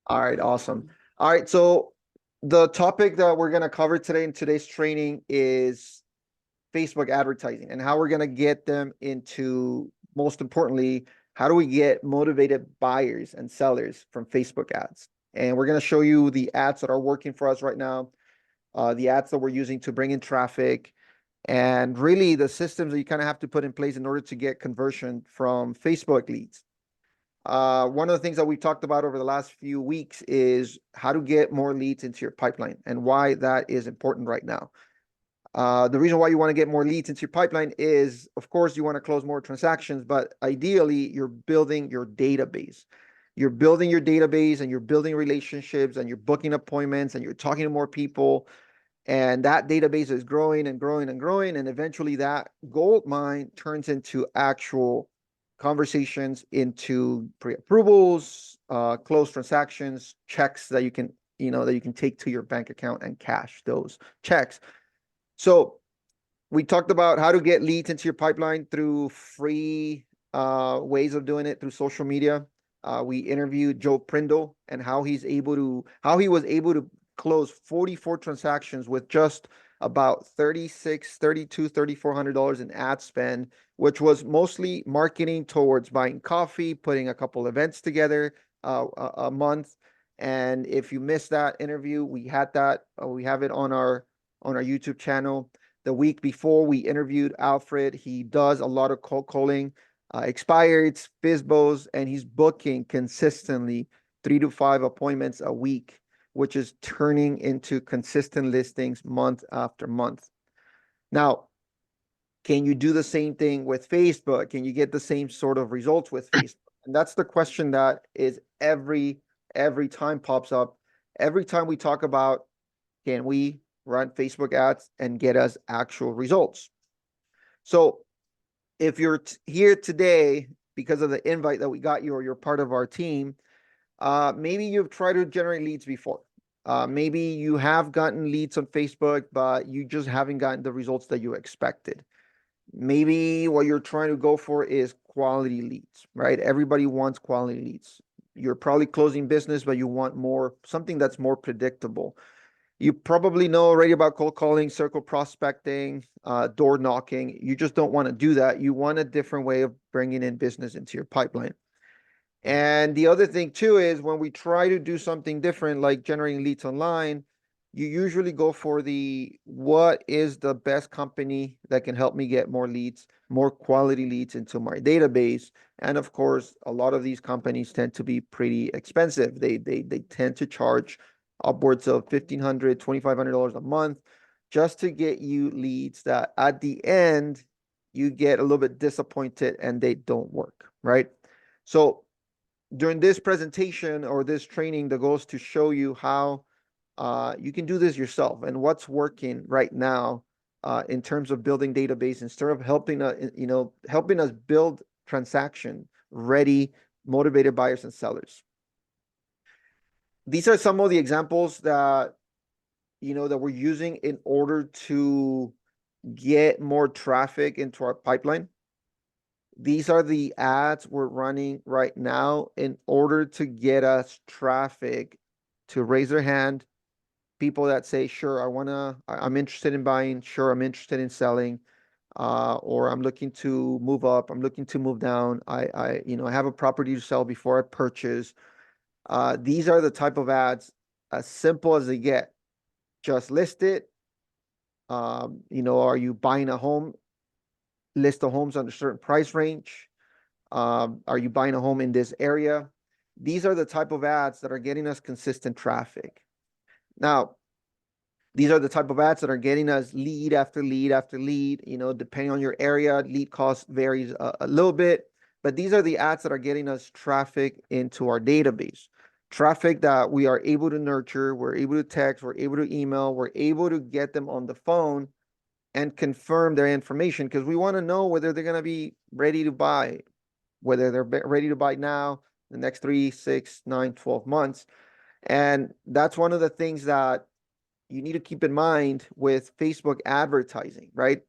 All right, awesome. All right, so the topic that we're going to cover today in today's training is Facebook advertising and how we're going to get them into, most importantly, how do we get motivated buyers and sellers from Facebook ads? And we're going to show you the ads that are working for us right now, the ads that we're using to bring in traffic, and really the systems that you kind of have to put in place in order to get conversion from Facebook leads. One of the things that we talked about over the last few weeks is how to get more leads into your pipeline and why that is important right now. The reason why you want to get more leads into your pipeline is, of course, you want to close more transactions, but ideally, you're building your database. You're building your database and you're building relationships and you're booking appointments and you're talking to more people. And that database is growing and growing and growing. And eventually, that gold mine turns into actual conversations, into pre-approvals, closed transactions, checks that you can take to your bank account and cash those checks. So we talked about how to get leads into your pipeline through free ways of doing it through social media. We interviewed Joe Prindle and how he was able to close 44 transactions with just about 36, 32, $3,400 in ad spend, which was mostly marketing towards buying coffee, putting a couple events together a month. And if you missed that interview, we have it on our YouTube channel. The week before, we interviewed Alfred. He does a lot of cold calling, expireds, FISBOs, and he's booking consistently 3 to 5 appointments a week, which is turning into consistent listings month after month. Now, can you do the same thing with Facebook? Can you get the same sort of results with Facebook? And that's the question that is every time pops up. Every time we talk about, can we run Facebook ads and get us actual results? So if you're here today because of the invite that we got you, or you're part of our team, maybe you've tried to generate leads before. Maybe you have gotten leads on Facebook, but you just haven't gotten the results that you expected. Maybe what you're trying to go for is quality leads, right? Everybody wants quality leads. You're probably closing business, but you want something that's more predictable. You probably know already about cold calling, circle prospecting, door knocking. You just don't want to do that. You want a different way of bringing in business into your pipeline. And the other thing too is when we try to do something different, like generating leads online, you usually go for what is the best company that can help me get more leads, more quality leads into my database. And of course, a lot of these companies tend to be pretty expensive. They tend to charge upwards of $1,500, $2,500 a month just to get you leads that at the end you get a little bit disappointed and they don't work, right? So during this presentation or this training, the goal is to show you how you can do this yourself and what's working right now in terms of building database instead of helping us build transaction ready, motivated buyers and sellers. These are some of the examples that we're using in order to get more traffic into our pipeline. These are the ads we're running right now in order to get us traffic to raise their hand. People that say, sure, I'm interested in buying, sure, I'm interested in selling, or I'm looking to move up, I'm looking to move down. I have a property to sell before I purchase. These are the type of ads, as simple as they get. Just list it. Are you buying a home? List the homes under a certain price range. Are you buying a home in this area? These are the type of ads that are getting us consistent traffic. Now, these are the type of ads that are getting us lead after lead after lead. Depending on your area, lead cost varies a little bit, but these are the ads that are getting us traffic into our database. Traffic that we are able to nurture, we're able to text, we're able to email, we're able to get them on the phone and confirm their information because we want to know whether they're going to be ready to buy, whether they're ready to buy now, the next 3, 6, 9, 12 months. And that's one of the things that you need to keep in mind with Facebook advertising, right?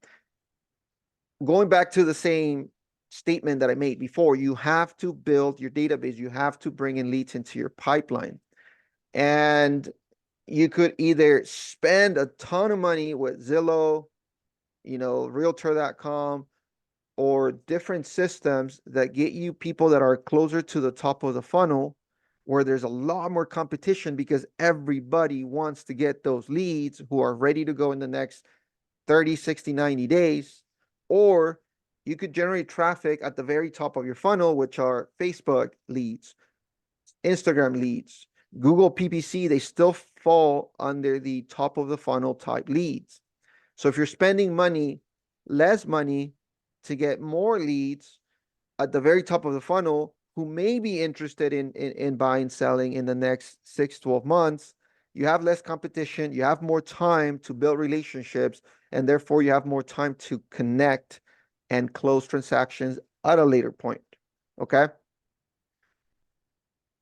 Going back to the same statement that I made before, you have to build your database. You have to bring in leads into your pipeline. And you could either spend a ton of money with Zillow, Realtor.com, or different systems that get you people that are closer to the top of the funnel, where there's a lot more competition because everybody wants to get those leads who are ready to go in the next 30, 60, 90 days. Or you could generate traffic at the very top of your funnel, which are Facebook leads, Instagram leads, Google PPC. They still fall under the top of the funnel type leads. So if you're spending less money to get more leads at the very top of the funnel who may be interested in buying, selling in the next 6-12 months, you have less competition, you have more time to build relationships, and therefore you have more time to connect and close transactions at a later point. Okay?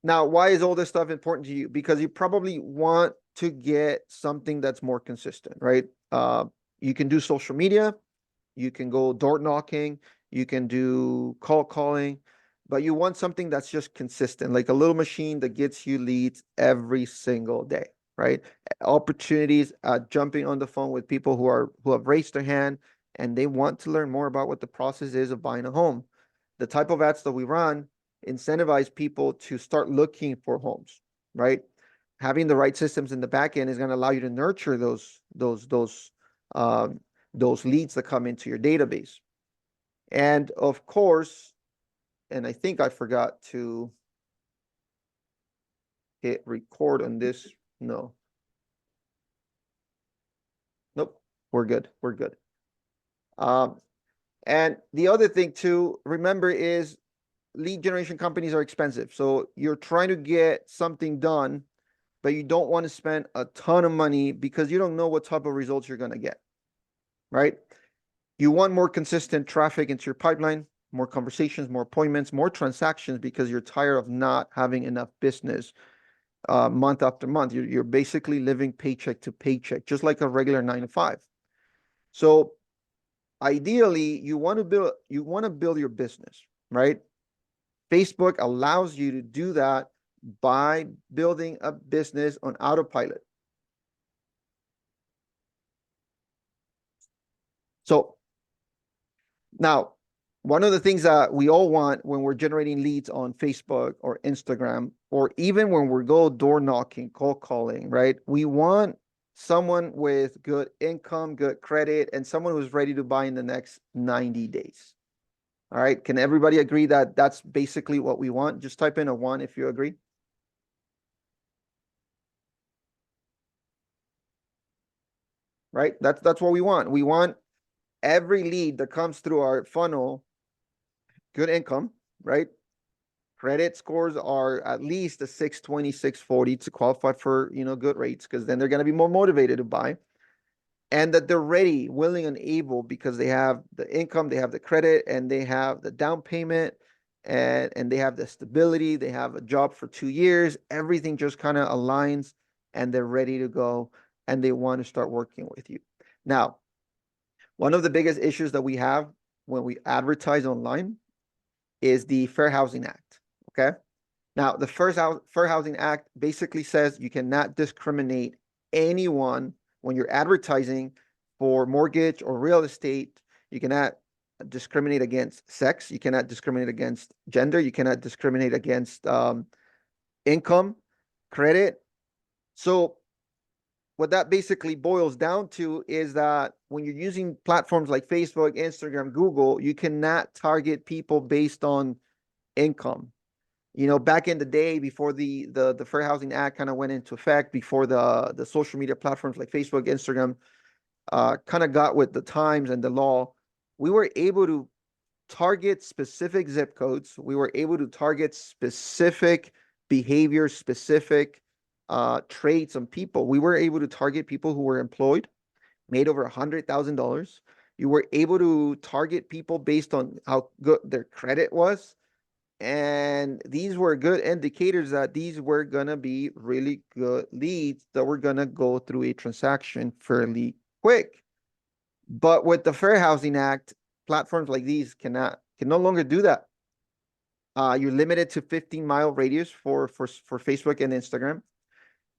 Now, why is all this stuff important to you? Because you probably want to get something that's more consistent, right? You can do social media, you can go door knocking, you can do call calling, but you want something that's just consistent, like a little machine that gets you leads every single day, right? Opportunities, jumping on the phone with people who have raised their hand and they want to learn more about what the process is of buying a home. The type of ads that we run incentivize people to start looking for homes, right? Having the right systems in the back end is going to allow you to nurture um, those leads that come into your database. And of course, and I think I forgot to hit record on this. No. Nope. We're good. We're good. And the other thing to remember is lead generation companies are expensive. So you're trying to get something done, but you don't want to spend a ton of money because you don't know what type of results you're going to get, right? You want more consistent traffic into your pipeline, more conversations, more appointments, more transactions because you're tired of not having enough business month after month. You're basically living paycheck to paycheck, just like a regular 9 to 5. So ideally, you want to build your business, right? Facebook allows you to do that by building a business on autopilot. So now, one of the things that we all want when we're generating leads on Facebook or Instagram, or even when we go door knocking, cold calling, right? We want someone with good income, good credit, and someone who's ready to buy in the next 90 days. All right. Can everybody agree that that's basically what we want? Just type in a 1 if you agree. Right? That's what we want. We want every lead that comes through our funnel, good income, right? Credit scores are at least a 620, 640 to qualify for, good rates, because then they're going to be more motivated to buy. And that they're ready, willing, and able because they have the income, they have the credit, and they have the down payment, and they have the stability. They have a job for 2 years. Everything just kind of aligns, and they're ready to go, and they want to start working with you. Now, one of the biggest issues that we have when we advertise online is the Fair Housing Act. Okay. Now, the Fair Housing Act basically says you cannot discriminate anyone when you're advertising for mortgage or real estate. You cannot discriminate against sex. You cannot discriminate against gender. You cannot discriminate against income, credit. So what that basically boils down to is that when you're using platforms like Facebook, Instagram, Google, you cannot target people based on income. Back in the day, before the Fair Housing Act kind of went into effect, before the social media platforms like Facebook, Instagram kind of got with the times and the law, we were able to target specific zip codes. We were able to target specific behaviors, specific traits on people. We were able to target people who were employed, made over $100,000. You were able to target people based on how good their credit was. And these were good indicators that these were going to be really good leads that were going to go through a transaction fairly quick. But with the Fair Housing Act, platforms like these can no longer do that. You're limited to 15-mile radius for Facebook and Instagram.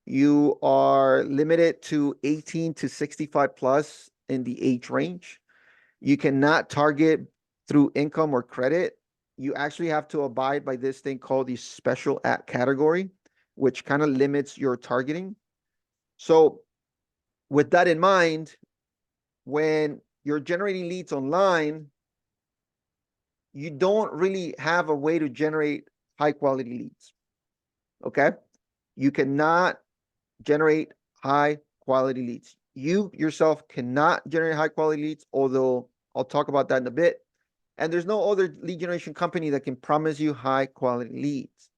You are limited to 18 to 65 plus in the age range. You cannot target through income or credit. You actually have to abide by this thing called the special at category, which kind of limits your targeting. So with that in mind, when you're generating leads online, you don't really have a way to generate high quality leads. Okay. You cannot generate high quality leads. You yourself cannot generate high quality leads, although I'll talk about that in a bit. And there's no other lead generation company that can promise you high quality leads.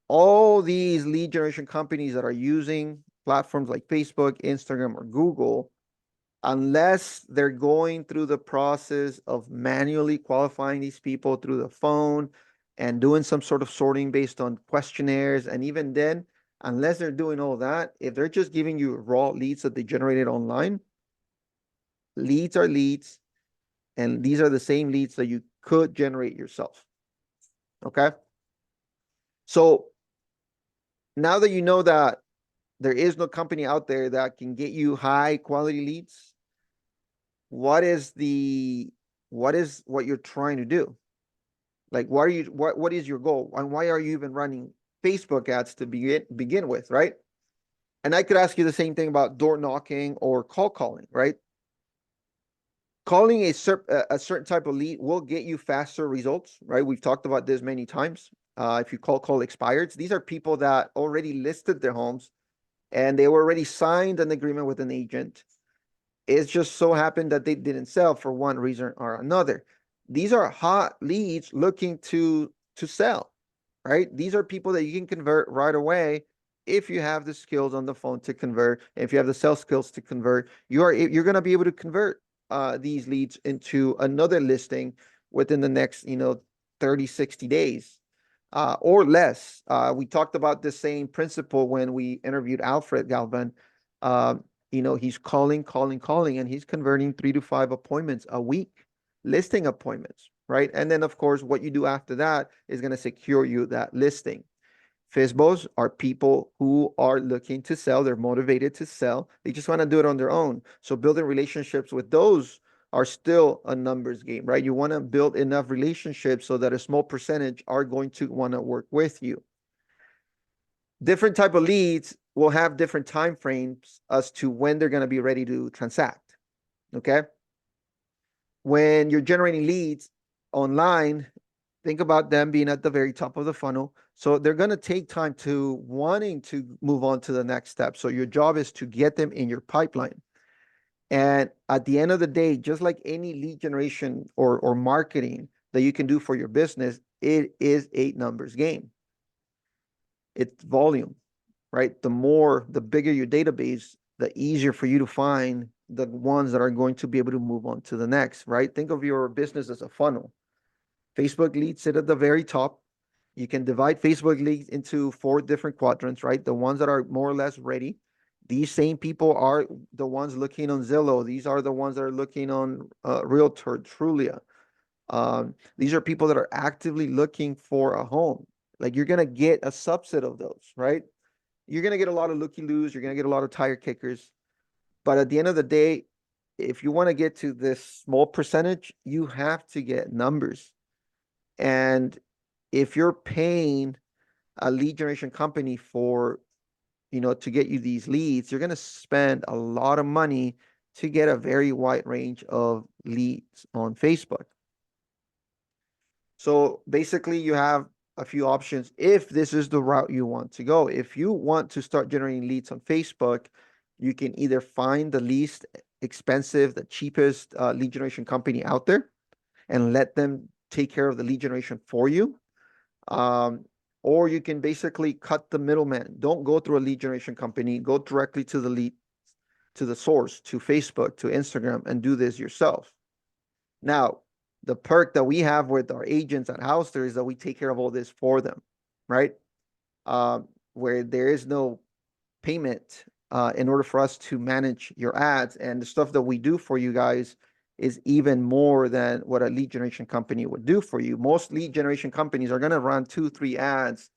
All these lead generation companies that are using platforms like Facebook, Instagram, or Google, unless they're going through the process of manually qualifying these people through the phone and doing some sort of sorting based on questionnaires, and even then, unless they're doing all that, if they're just giving you raw leads that they generated online, leads are leads, and these are the same leads that you could generate yourself. Okay. So now that you know that there is no company out there that can get you high quality leads, what is what you're trying to do? Like, what is your goal? And why are you even running Facebook ads to begin with, right? And I could ask you the same thing about door knocking or call calling, right? Calling a certain type of lead will get you faster results, right? We've talked about this many times. If you call expireds, these are people that already listed their homes and they were already signed an agreement with an agent. It's just so happened that they didn't sell for one reason or another. These are hot leads looking to sell, right? These are people that you can convert right away if you have the skills on the phone to convert. If you have the sales skills to convert, you're going to be able to convert these leads into another listing within the next 30, 60 days or less. We talked about the same principle when we interviewed Alfred Galvan. He's calling, and he's converting 3 to 5 appointments a week, listing appointments, right? And then, of course, what you do after that is going to secure you that listing. FISBOs are people who are looking to sell. They're motivated to sell. They just want to do it on their own. So building relationships with those are still a numbers game, right? You want to build enough relationships so that a small percentage are going to want to work with you. Different type of leads will have different time frames as to when they're going to be ready to transact. Okay. When you're generating leads online, think about them being at the very top of the funnel. So they're going to take time to wanting to move on to the next step. So your job is to get them in your pipeline. And at the end of the day, just like any lead generation or marketing that you can do for your business, it is a numbers game. It's volume, right? The bigger your database, the easier for you to find the ones that are going to be able to move on to the next, right? Think of your business as a funnel. Facebook leads sit at the very top. You can divide Facebook leads into 4 different quadrants, right? The ones that are more or less ready. These same people are the ones looking on Zillow. These are the ones that are looking on Realtor, Trulia. These are people that are actively looking for a home. Like, you're going to get a subset of those, right? You're going to get a lot of looky-loos. You're going to get a lot of tire kickers. But at the end of the day, if you want to get to this small percentage, you have to get numbers. And if you're paying a lead generation company for, to get you these leads, you're going to spend a lot of money to get a very wide range of leads on Facebook. So basically, you have a few options if this is the route you want to go. If you want to start generating leads on Facebook, you can either find the least expensive, the cheapest lead generation company out there and let them take care of the lead generation for you. Or you can basically cut the middleman. Don't go through a lead generation company. Go directly to the lead, to the source, to Facebook, to Instagram, and do this yourself. Now, the perk that we have with our agents at Houster is that we take care of all this for them, right? Where there is no payment in order for us to manage your ads, and the stuff that we do for you guys is even more than what a lead generation company would do for you. Most lead generation companies are going to run 2-3 ads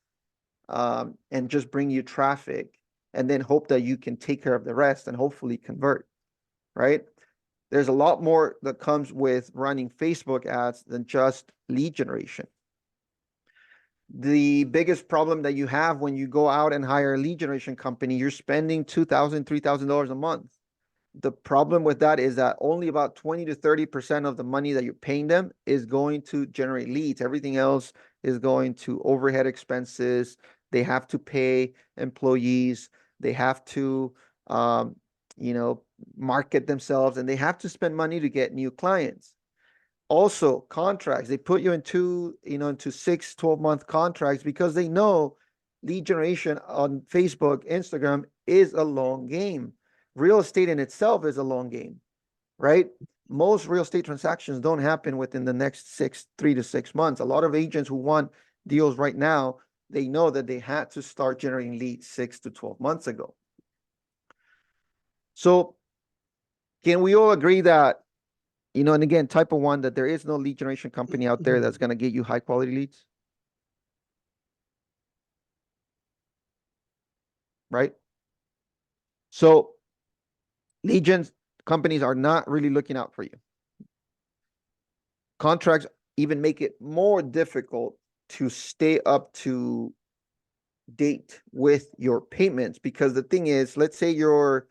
and just bring you traffic and then hope that you can take care of the rest and hopefully convert, right? There's a lot more that comes with running Facebook ads than just lead generation. The biggest problem that you have when you go out and hire a lead generation company, you're spending $2,000, $3,000 a month. The problem with that is that only about 20 to 30% of the money that you're paying them is going to generate leads. Everything else is going to overhead expenses. They have to pay employees. They have to, market themselves, and they have to spend money to get new clients. Also, contracts. They put you into 6, 12-month contracts because they know lead generation on Facebook, Instagram is a long game. Real estate in itself is a long game, right? Most real estate transactions don't happen within the next 3 to 6 months. A lot of agents who want deals right now, they know that they had to start generating leads 6 to 12 months ago. So can we all agree that, and again, type of one, that there is no lead generation company out there that's going to get you high quality leads? Right? So lead gen companies are not really looking out for you. Contracts even make it more difficult to stay up to date with your payments, because the thing is, let's say your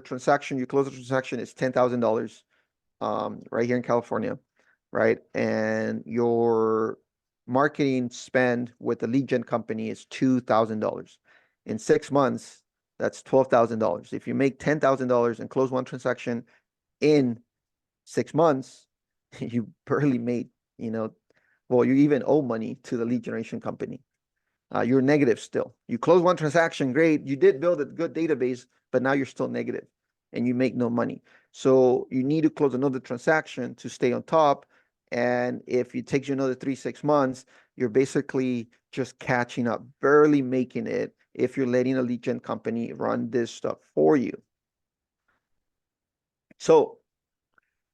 transaction, you close the transaction, is $10,000 right here in California, right? And your marketing spend with the lead gen company is $2,000. In 6 months, that's $12,000. If you make $10,000 and close one transaction in 6 months, you barely made, well, you even owe money to the lead generation company. You're negative still. You close one transaction, great. You did build a good database, but now you're still negative and you make no money. So you need to close another transaction to stay on top. And if it takes you another 3, 6 months, you're basically just catching up, barely making it if you're letting a lead gen company run this stuff for you. So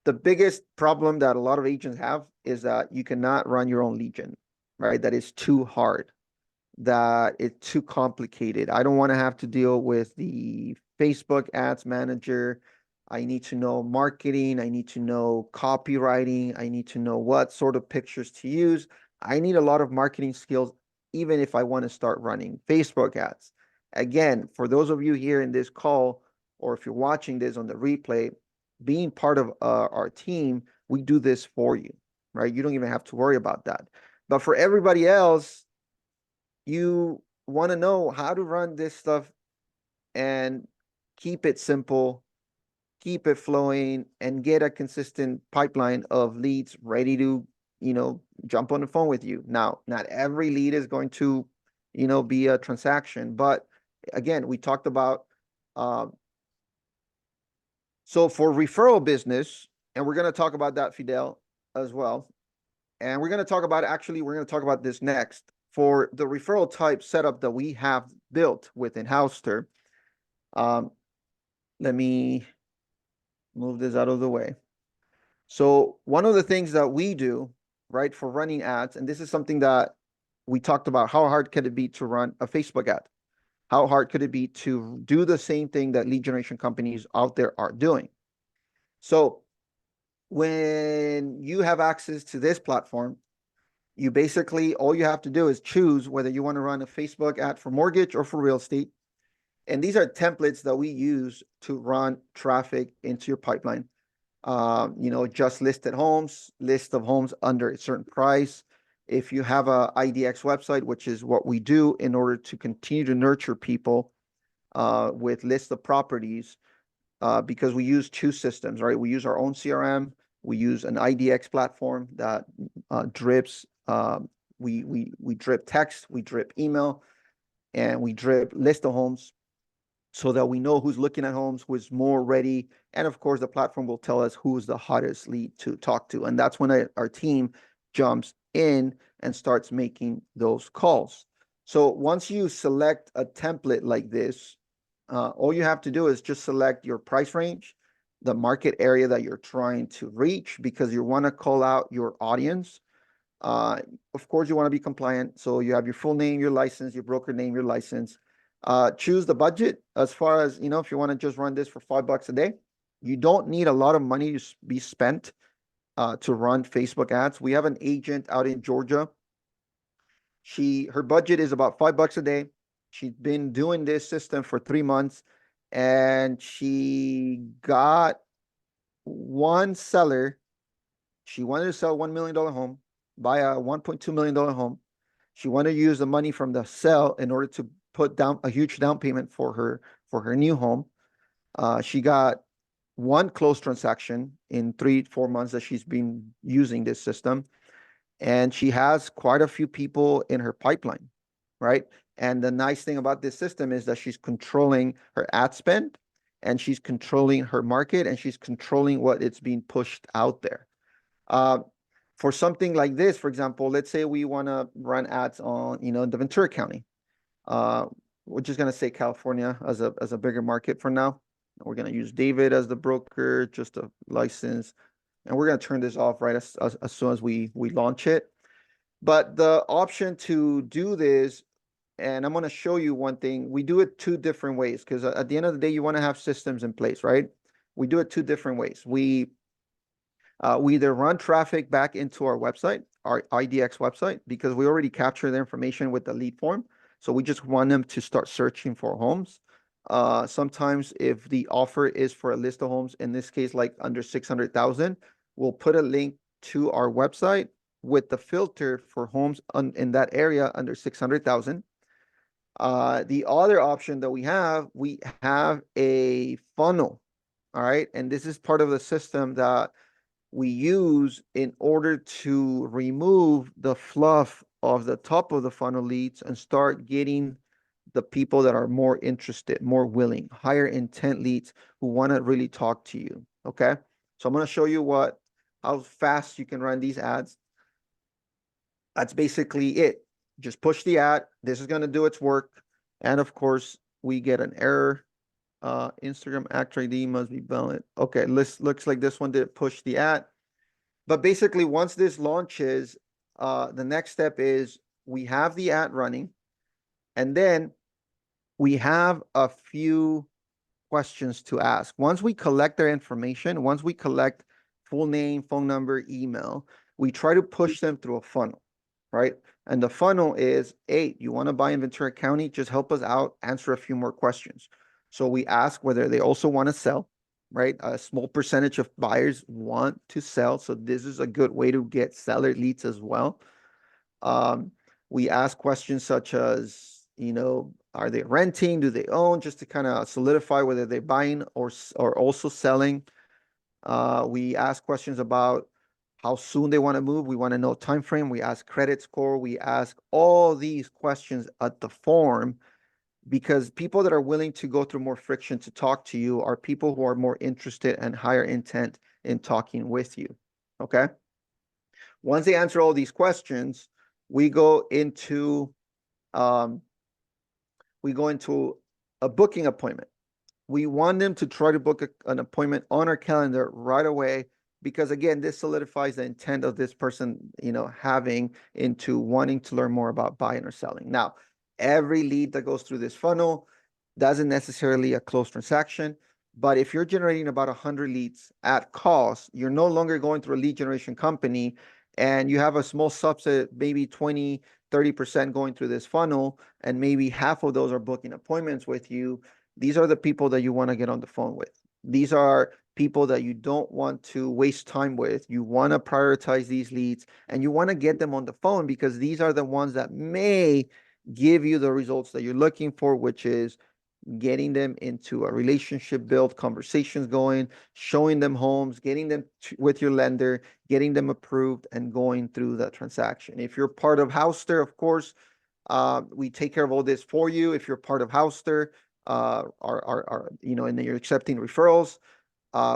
the biggest problem that a lot of agents have is that you cannot run your own lead gen, right? That is too hard, that it's too complicated. I don't want to have to deal with the Facebook ads manager. I need to know marketing. I need to know copywriting. I need to know what sort of pictures to use. I need a lot of marketing skills, even if I want to start running Facebook ads. Again, for those of you here in this call, or if you're watching this on the replay, being part of our team, we do this for you, right? You don't even have to worry about that. But for everybody else, you want to know how to run this stuff and keep it simple, keep it flowing, and get a consistent pipeline of leads ready to, jump on the phone with you. Now, not every lead is going to, be a transaction, but again, we talked about, so for referral business, and we're going to talk about that, Fidel, as well. And we're going to talk about this next. For the referral type setup that we have built within Houster, let me move this out of the way. So one of the things that we do, right, for running ads, and this is something that we talked about, how hard can it be to run a Facebook ad? How hard could it be to do the same thing that lead generation companies out there are doing? So when you have access to this platform, you basically, all you have to do is choose whether you want to run a Facebook ad for mortgage or for real estate. And these are templates that we use to run traffic into your pipeline. Just listed homes, list of homes under a certain price. If you have a IDX website, which is what we do in order to continue to nurture people with lists of properties, because we use 2 systems, right? We use our own CRM. We use an IDX platform that drips. We drip text, we drip email, and we drip list of homes, so that we know who's looking at homes, who's more ready. And of course, the platform will tell us who's the hottest lead to talk to. And that's when our team jumps in and starts making those calls. So once you select a template like this, all you have to do is just select your price range, the market area that you're trying to reach, because you want to call out your audience. Of course, you want to be compliant. So you have your full name, your license, your broker name, your license. Choose the budget as far as, you know, if you want to just run this for $5 a day, you don't need a lot of money to be spent to run Facebook ads. We have an agent out in Georgia. Her budget is about $5 a day. She's been doing this system for 3 months, and she got one seller. She wanted to sell $1 million home, buy a $1.2 million home. She wanted to use the money from the sale in order to put down a huge down payment for her new home. She got one closed transaction in 3-4 months that she's been using this system, and she has quite a few people in her pipeline, right? And the nice thing about this system is that she's controlling her ad spend, and she's controlling her market, and she's controlling what it's being pushed out there. For something like this, for example, let's say we want to run ads on, you know, the Ventura County. We're just going to say California as a bigger market for now. We're going to use David as the broker, just a license, and we're going to turn this off right as soon as we launch it. But the option to do this, and I'm going to show you one thing, we do it 2 different ways, because at the end of the day, you want to have systems in place, right? We do it 2 different ways. We either run traffic back into our website, our IDX website, because we already capture the information with the lead form. So we just want them to start searching for homes. Sometimes if the offer is for a list of homes, in this case, like under 600,000, we'll put a link to our website with the filter for homes in that area under 600,000. The other option that we have a funnel. All right. And this is part of the system that we use in order to remove the fluff of the top of the funnel leads and start getting the people that are more interested, more willing, higher intent leads who want to really talk to you. Okay. So I'm going to show you how fast you can run these ads. That's basically it. Just push the ad. This is going to do its work. And of course, we get an error. Instagram Actor ID must be valid. Okay, looks like this one did push the ad. But basically, once this launches, the next step is we have the ad running, and then we have a few questions to ask. Once we collect their information, once we collect full name, phone number, email, we try to push them through a funnel, right? And the funnel is, hey, you want to buy in Ventura County? Just help us out, answer a few more questions. So we ask whether they also want to sell, right? A small percentage of buyers want to sell. So this is a good way to get seller leads as well. We ask questions such as, you know, are they renting? Do they own? Just to kind of solidify whether they're buying or also selling. We ask questions about how soon they want to move. We want to know time frame. We ask credit score. We ask all these questions at the form, because people that are willing to go through more friction to talk to you are people who are more interested and higher intent in talking with you. Okay. Once they answer all these questions, we go into a booking appointment. We want them to try to book an appointment on our calendar right away, because again, this solidifies the intent of this person, you know, having into wanting to learn more about buying or selling. Now, every lead that goes through this funnel doesn't necessarily a closed transaction, but if you're generating about 100 leads at cost, you're no longer going through a lead generation company, and you have a small subset, maybe 20, 30% going through this funnel, and maybe half of those are booking appointments with you. These are the people that you want to get on the phone with. These are people that you don't want to waste time with. You want to prioritize these leads, and you want to get them on the phone, because these are the ones that may give you the results that you're looking for, which is getting them into a relationship, build conversations going, showing them homes, getting them with your lender, getting them approved, and going through the transaction. If you're part of Houster, of course, we take care of all this for you. If you're part of Houster, you know, and then you're accepting referrals,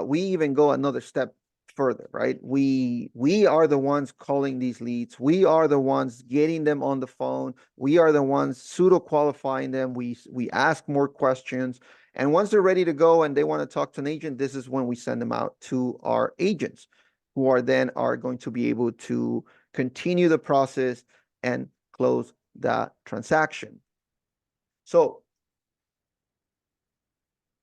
we even go another step further, right? We are the ones calling these leads. We are the ones getting them on the phone. We are the ones pseudo qualifying them. We ask more questions, and once they're ready to go and they want to talk to an agent, this is when we send them out to our agents, who are going to be able to continue the process and close that transaction. So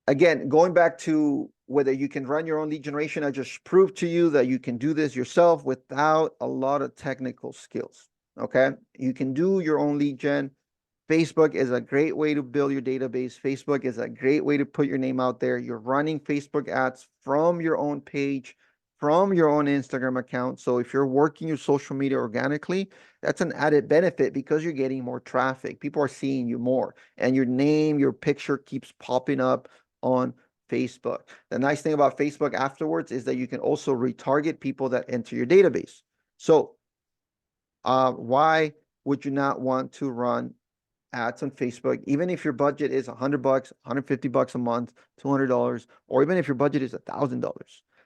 again, going back to whether you can run your own lead generation, I just proved to you that you can do this yourself without a lot of technical skills. Okay. You can do your own lead gen. Facebook is a great way to build your database. Facebook is a great way to put your name out there. You're running Facebook ads from your own page, from your own Instagram account. So if you're working your social media organically, that's an added benefit because you're getting more traffic. People are seeing you more, and your name, your picture keeps popping up on Facebook. The nice thing about Facebook afterwards is that you can also retarget people that enter your database. So why would you not want to run ads on Facebook, even if your budget is $100, $150 a month, $200, or even if your budget is $1,000,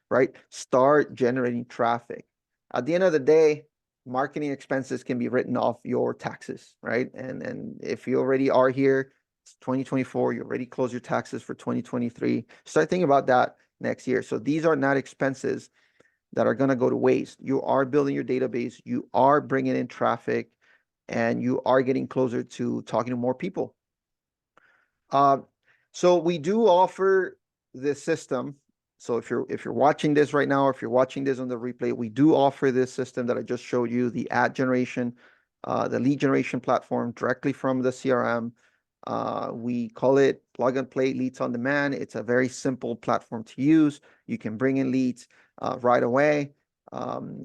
right? Start generating traffic. At the end of the day, marketing expenses can be written off your taxes, right? And if you already are here, it's 2024, you already closed your taxes for 2023. Start thinking about that next year. So these are not expenses that are going to go to waste. You are building your database, you are bringing in traffic, and you are getting closer to talking to more people. So we do offer this system. So if you're watching this right now, or if you're watching this on the replay, we do offer this system that I just showed you, the ad generation, the lead generation platform directly from the CRM. We call it plug and play leads on demand. It's a very simple platform to use. You can bring in leads right away.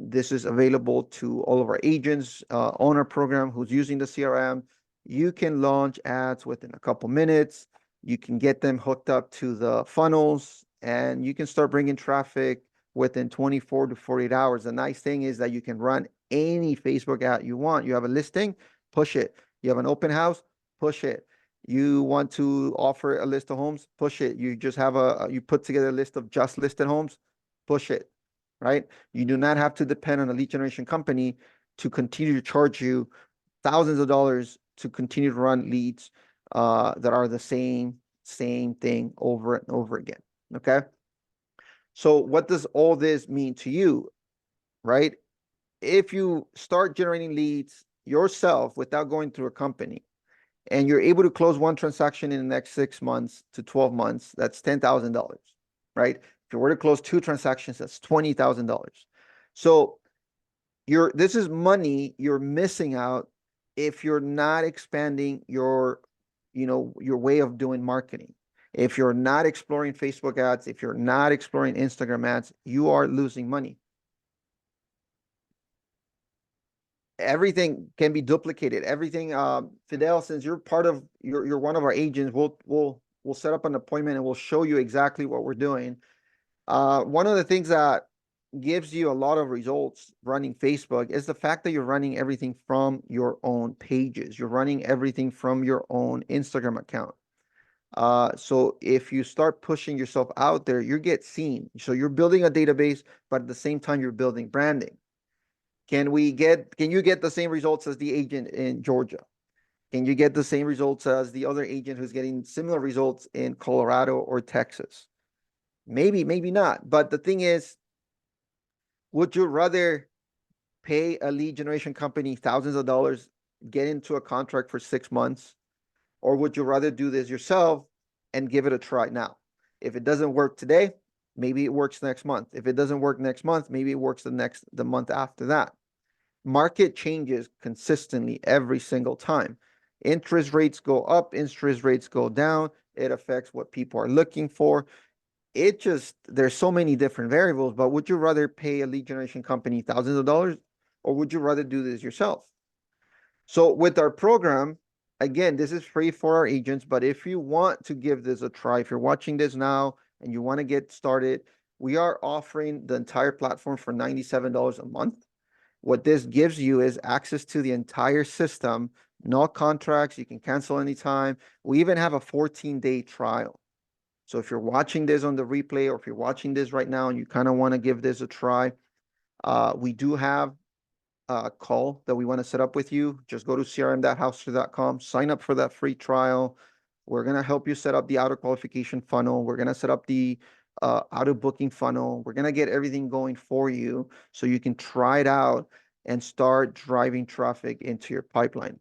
This is available to all of our agents on our program who's using the CRM. You can launch ads within a couple minutes. You can get them hooked up to the funnels, and you can start bringing traffic within 24 to 48 hours. The nice thing is that you can run any Facebook ad you want. You have a listing, push it. You have an open house, push it. You want to offer a list of homes, push it. You just have you put together a list of just listed homes, push it, right? You do not have to depend on a lead generation company to continue to charge you thousands of dollars to continue to run leads that are the same thing over and over again. Okay. So what does all this mean to you, right? If you start generating leads yourself without going through a company, and you're able to close one transaction in the next 6 months to 12 months, that's $10,000, right? If you were to close 2 transactions, that's $20,000. So this is money you're missing out if you're not expanding your way of doing marketing. If you're not exploring Facebook ads, if you're not exploring Instagram ads, you are losing money. Everything can be duplicated. Everything, Fidel, since you're you're one of our agents, we'll set up an appointment and we'll show you exactly what we're doing. One of the things that gives you a lot of results running Facebook is the fact that you're running everything from your own pages. You're running everything from your own Instagram account. So if you start pushing yourself out there, you get seen. So you're building a database, but at the same time, you're building branding. Can you get the same results as the agent in Georgia? Can you get the same results as the other agent who's getting similar results in Colorado or Texas? Maybe, maybe not. But the thing is, would you rather pay a lead generation company thousands of dollars, get into a contract for 6 months, or would you rather do this yourself and give it a try now? If it doesn't work today, maybe it works next month. If it doesn't work next month, maybe it works the month after that. Market changes consistently every single time. Interest rates go up, interest rates go down. It affects what people are looking for. There's so many different variables, but would you rather pay a lead generation company thousands of dollars, or would you rather do this yourself? So with our program, again, this is free for our agents, but if you want to give this a try, if you're watching this now and you want to get started, we are offering the entire platform for $97 a month. What this gives you is access to the entire system, no contracts, you can cancel anytime. We even have a 14-day trial. So if you're watching this on the replay, or if you're watching this right now and you kind of want to give this a try, we do have a call that we want to set up with you. Just go to crm.housester.com, sign up for that free trial. We're going to help you set up the auto qualification funnel. We're going to set up the auto booking funnel. We're going to get everything going for you so you can try it out and start driving traffic into your pipeline.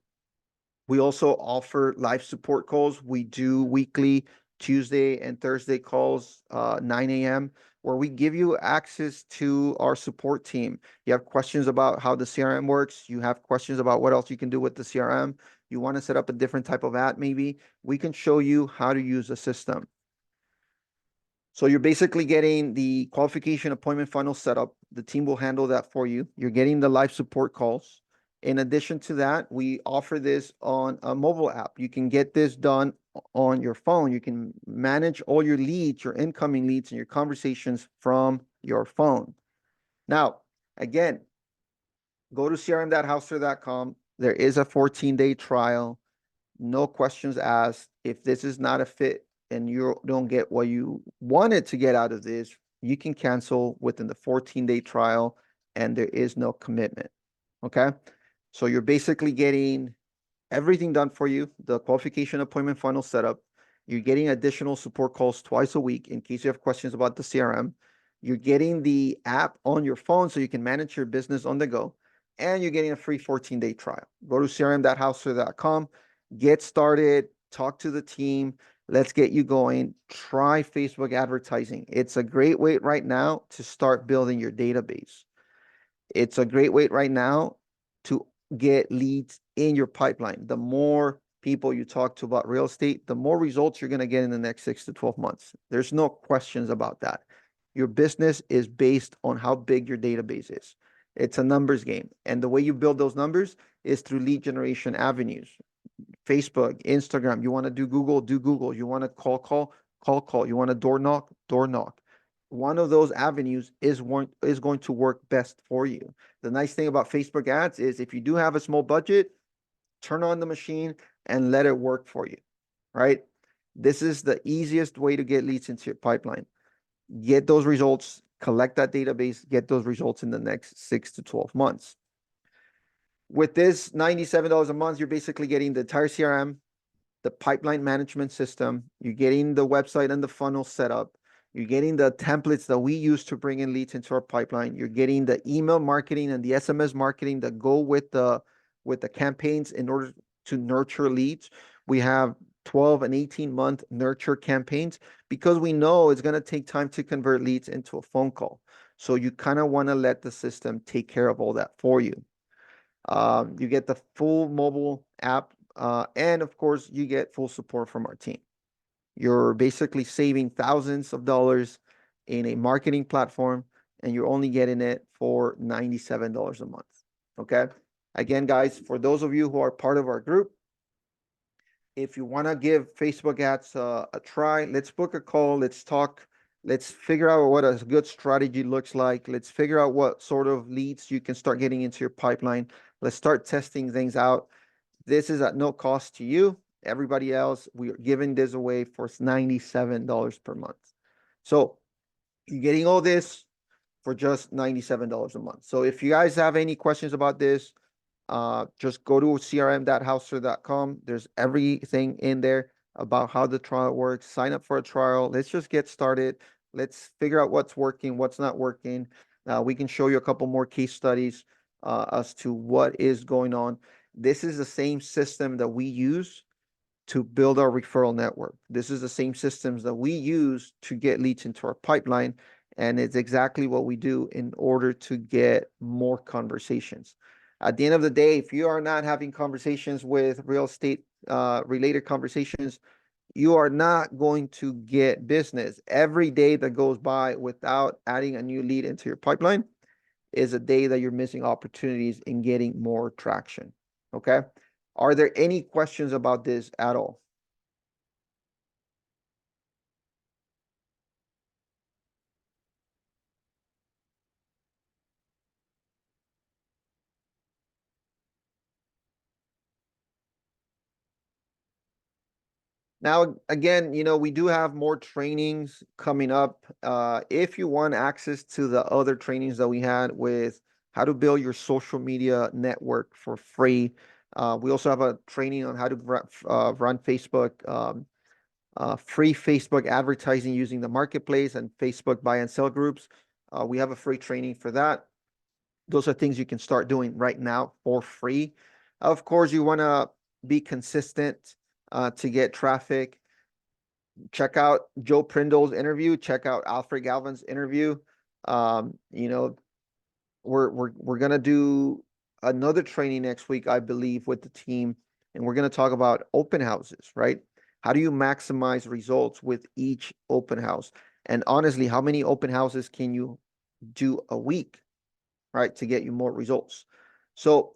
We also offer live support calls. We do weekly Tuesday and Thursday calls, 9 a.m., where we give you access to our support team. You have questions about how the CRM works. You have questions about what else you can do with the CRM. You want to set up a different type of ad, maybe. We can show you how to use the system. So you're basically getting the qualification appointment funnel set up. The team will handle that for you. You're getting the live support calls. In addition to that, we offer this on a mobile app. You can get this done on your phone. You can manage all your leads, your incoming leads, and your conversations from your phone. Now, again, go to crm.housler.com. There is a 14-day trial. No questions asked. If this is not a fit and you don't get what you wanted to get out of this, you can cancel within the 14-day trial, and there is no commitment. Okay. So you're basically getting everything done for you, the qualification appointment funnel setup. You're getting additional support calls twice a week in case you have questions about the CRM. You're getting the app on your phone so you can manage your business on the go. And you're getting a free 14-day trial. Go to crm.housler.com, get started, talk to the team. Let's get you going. Try Facebook advertising. It's a great way right now to start building your database. It's a great way right now to get leads in your pipeline. The more people you talk to about real estate, the more results you're going to get in the next 6 to 12 months. There's no questions about that. Your business is based on how big your database is. It's a numbers game. And the way you build those numbers is through lead generation avenues. Facebook, Instagram. You want to do Google, do Google. You want to call. You want to door knock. One of those avenues is going to work best for you. The nice thing about Facebook ads is if you do have a small budget, turn on the machine and let it work for you, right? This is the easiest way to get leads into your pipeline. Get those results, collect that database, get those results in the next 6 to 12 months. With this $97 a month, you're basically getting the entire CRM, the pipeline management system, you're getting the website and the funnel set up, you're getting the templates that we use to bring in leads into our pipeline, you're getting the email marketing and the SMS marketing that go with the campaigns in order to nurture leads. We have 12 and 18-month nurture campaigns because we know it's going to take time to convert leads into a phone call. So you kind of want to let the system take care of all that for you. You get the full mobile app, and of course, you get full support from our team. You're basically saving thousands of dollars in a marketing platform, and you're only getting it for $97 a month. Okay. Again, guys, for those of you who are part of our group, if you want to give Facebook ads a try, let's book a call. Let's talk. Let's figure out what a good strategy looks like. Let's figure out what sort of leads you can start getting into your pipeline. Let's start testing things out. This is at no cost to you. Everybody else, we are giving this away for $97 per month. So you're getting all this for just $97 a month. So if you guys have any questions about this, just go to crm.housler.com. There's everything in there about how the trial works. Sign up for a trial. Let's just get started. Let's figure out what's working, what's not working. We can show you a couple more case studies as to what is going on. This is the same system that we use to build our referral network. This is the same systems that we use to get leads into our pipeline. And it's exactly what we do in order to get more conversations. At the end of the day, if you are not having conversations with real estate related conversations, you are not going to get business. Every day that goes by without adding a new lead into your pipeline is a day that you're missing opportunities in getting more traction. Okay. Are there any questions about this at all? Now, again, we do have more trainings coming up. If you want access to the other trainings that we had with how to build your social media network for free, we also have a training on how to run Facebook, free Facebook advertising using the marketplace and Facebook buy and sell groups. We have a free training for that. Those are things you can start doing right now for free. Of course, you want to be consistent to get traffic. check out Joe Prindle's interview, check out Alfred Galvin's interview. You know, we're gonna do another training next week, I believe, with the team, and we're gonna talk about open houses, right? How do you maximize results with each open house? And honestly, how many open houses can you do a week, right, to get you more results? So,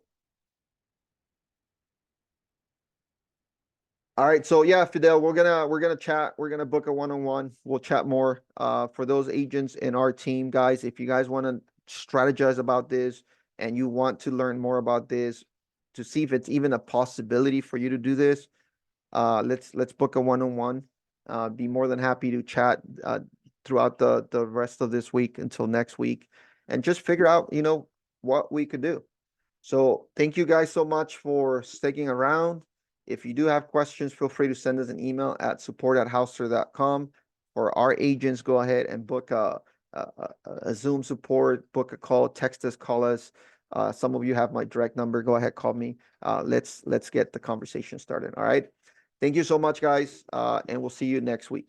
all right, so yeah, Fidel, we're gonna chat. We're gonna book a one-on-one. We'll chat more. For those agents in our team, guys, if you guys want to strategize about this and you want to learn more about this to see if it's even a possibility for you to do this, let's book a one-on-one. Be more than happy to chat throughout the rest of this week until next week, and just figure out, what we could do. So thank you guys so much for sticking around. If you do have questions, feel free to send us an email at support@houster.com. For our agents, go ahead and book a Zoom support, book a call, text us, call us. Some of you have my direct number. Go ahead, call me. Let's get the conversation started. All right. Thank you so much, guys. And we'll see you next week.